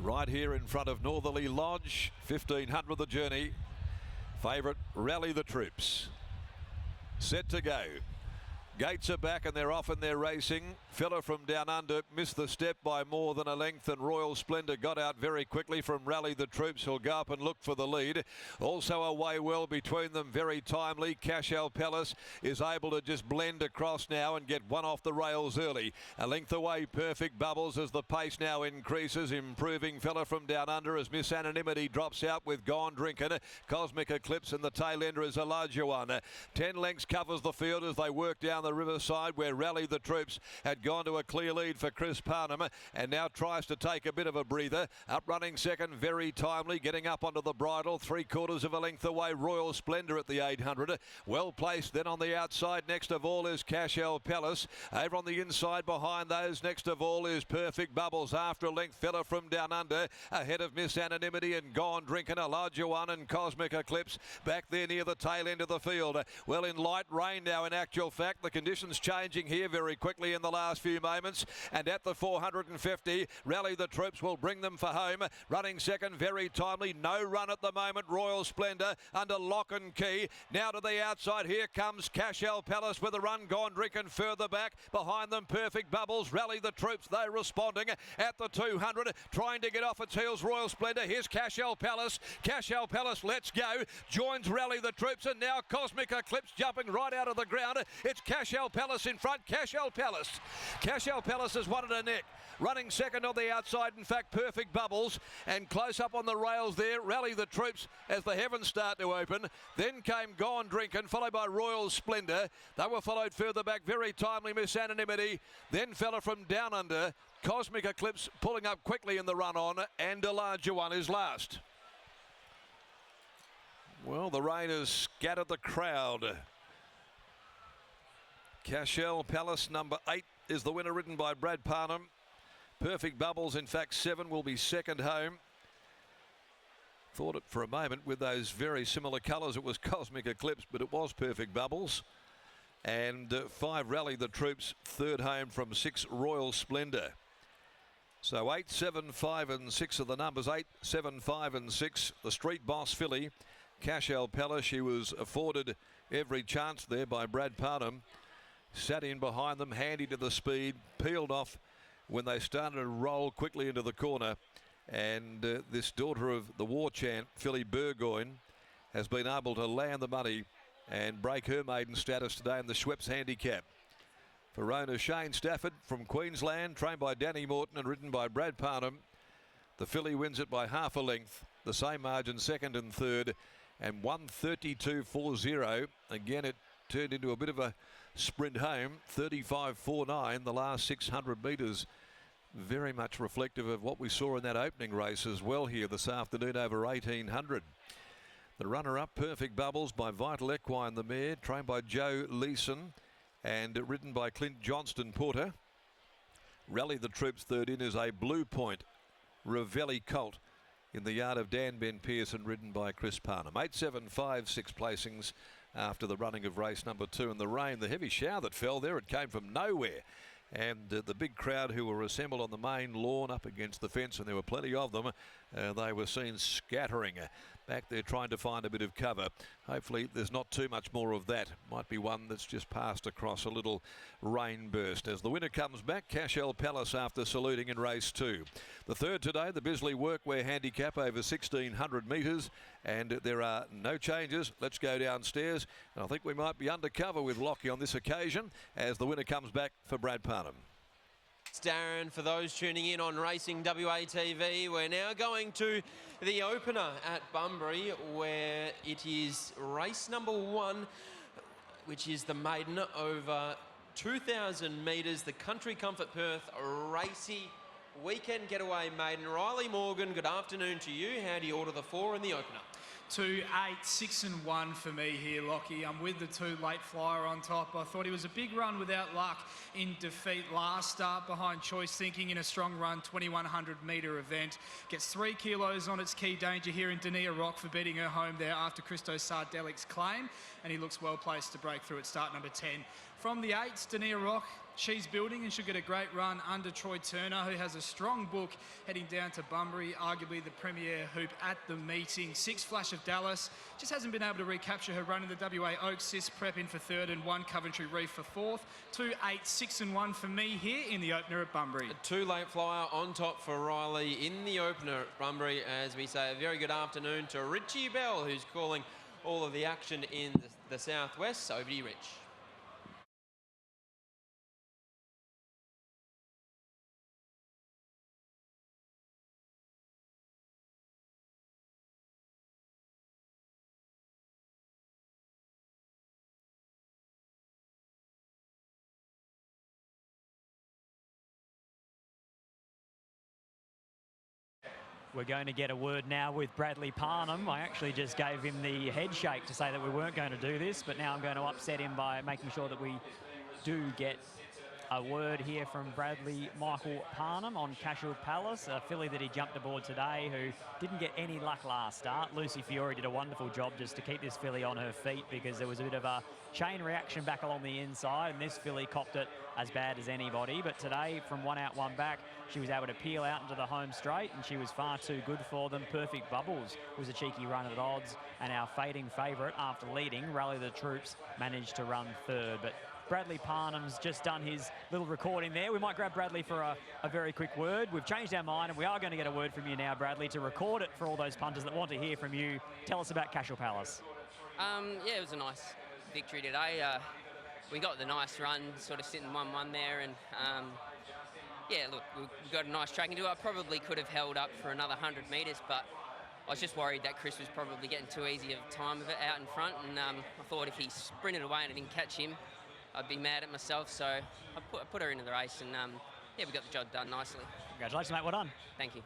Right here in front of Northerly Lodge, 1500 the journey. Favourite Rally the Troops. Set to go. Gates are back and they're off and they're racing. Fella from Down Under missed the step by more than a length, and Royal Splendour got out very quickly from Rally the Troops, who'll go up and look for the lead. Also away well between them, very timely. CASHEL Palace is able to just blend across now and get one off the rails early. A length away, Perfect Bubbles as the pace now increases. Improving Fella from Down Under as Miss Anonymity drops out with Gone Drinkin'. Cosmic Eclipse and the tail ender is a larger one. 10 lengths covers the field as they work down the riverside, where Rally the Troops had gone to a clear lead for Chris Parnham and now tries to take a bit of a breather. Up running second, very timely, getting up onto the bridle, 3/4 of a length away, Royal Splendour at the 800. Well placed then on the outside. Next of all is CASHEL Palace. Over on the inside behind those, next of all is Perfect Bubbles. After a length, Fella from Down Under ahead of Miss Anonymity and Gone Drinkin', a larger one, and Cosmic Eclipse back there near the tail end of the field. Well, in light rain now, in actual fact, the conditions changing here very quickly in the last few moments, and at the 450, Rally the Troops will bring them for home. Running second, very timely, no run at the moment, Royal Splendour under lock and key. Now to the outside, here comes CASHEL Palace with a run. Gone Drinkin' further back, behind them Perfect Bubbles. Rally the Troops, they're responding at the 200, trying to get off its heels, Royal Splendour. Here's CASHEL Palace. CASHEL Palace, let's go, joins Rally the Troops, and now Cosmic Eclipse jumping right out of the ground. It's CASHEL Palace in front. CASHEL Palace. CASHEL Palace has won it a neck. Running second on the outside, in fact, Perfect Bubbles. And close up on the rails there, Rally the Troops as the heavens start to open. Then came Gone Drinkin', followed by Royal Splendour. They were followed further back, very timely, Miss Anonymity. Then Fella from Down Under. Cosmic Eclipse pulling up quickly in the run on, and a larger one is last. Well, the rain has scattered the crowd. CASHEL Palace, number 8, is the winner, ridden by Brad Parnham. Perfect Bubbles, in fact, 7 will be second home. Thought it for a moment with those very similar colours. It was Cosmic Eclipse, but it was Perfect Bubbles. And 5, Rally the Troops, third home from 6, Royal Splendour. So 8, 7, 5 and 6 are the numbers. 8, 7, 5 and 6. The Street Boss filly, CASHEL Palace. She was afforded every chance there by Brad Parnham. Sat in behind them, handy to the speed, peeled off when they started to roll quickly into the corner. And this daughter of the war chant, filly Burgoyne, has been able to land the money and break her maiden status today in the Schweppes handicap. For owner Shane Stafford from Queensland, trained by Danny Morton and ridden by Brad Parnham. The filly wins it by half a length, the same margin second and third, and 1:32.40. Again, it turned into a bit of a sprint home, 35.49 the last 600 metres. Very much reflective of what we saw in that opening race as well here this afternoon over 1800. The runner-up, Perfect Bubbles by Vital Equine, the mare, trained by Joe Leeson and ridden by Clint Johnston Porter. Rally the Troops, third in, is a Blue Point Ravelli colt in the yard of Dan Ben Pearson, ridden by Chris Parnham. 8, 7, 5, 6 placings after the running of race number 2. And the rain, the heavy shower that fell there, it came from nowhere. And the big crowd who were assembled on the main lawn up against the fence, and there were plenty of them, they were seen scattering back there trying to find a bit of cover. Hopefully there's not too much more of that. Might be one that's just passed across a little rain burst. As the winner comes back, CASHEL Palace after saluting in race 2. The third today, the Bisley Workwear handicap over 1600 metres, and there are no changes. Let's go downstairs, and I think we might be undercover with Lockie on this occasion as the winner comes back for Brad Parnham. Darren, for those tuning in on Racing WA TV, we're now going to the opener at Bunbury, where it is race number 1, which is the maiden over 2,000 metres, the Country Comfort Perth Racy Weekend Getaway Maiden. Riley Morgan, good afternoon to you. How do you order the 4 in the opener? 2, 8, 6 and 1 for me here, Lockie. I'm with the 2 Late Flyer on top. I thought he was a big run without luck in defeat last start behind Choice Thinking in a strong run, 2100 metre event. Gets 3 kilos on its Key Danger here in Dania Rock for beating her home there after Christo Sardelic's claim, and he looks well placed to break through at start number 10. From the 8s, Dania Rock, She's building and should get a great run under Troy Turner, who has a strong book heading down to Bunbury, arguably the premier hoop at the meeting. 6 Flash of Dallas, just hasn't been able to recapture her run in the WA Oaks. Sis Prep in for 3rd and 1 Coventry Reef for 4th. 2, 8, 6 and 1 for me here in the opener at Bunbury. A 2 Late Flyer on top for Riley in the opener at Bunbury. As we say, a very good afternoon to Richie Bell, who's calling all of the action in the southwest. Over to you, Rich. We're going to get a word now with Bradley Parnham. I actually just gave him the head shake to say that we weren't going to do this, but now I'm going to upset him by making sure that we do get a word here from Bradley Michael Parnham on Cashel Palace, a filly that he jumped aboard today who didn't get any luck last start. Lucy Fiore did a wonderful job just to keep this filly on her feet because there was a bit of a chain reaction back along the inside, and this filly copped it as bad as anybody. But today, from 1 out, 1 back, she was able to peel out into the home straight, and she was far too good for them. Perfect Bubbles was a cheeky run at odds, and our fading favourite, after leading, Rally the Troops, managed to run 3rd. But Bradley Parnham's just done his little recording there. We might grab Bradley for a very quick word. We've changed our mind, and we are going to get a word from you now, Bradley, to record it for all those punters that want to hear from you. Tell us about Cashel Palace. Yeah, it was a nice victory today. We got the nice run, sort of sitting 1-1 there, and yeah, look, we got a nice track into it. I probably could have held up for another 100 metres, but I was just worried that Chris was probably getting too easy of a time of it out in front, and I thought if he sprinted away and I didn't catch him, I'd be mad at myself. So I put her into the race, and yeah, we got the job done nicely. Congratulations, mate. Well done. Thank you.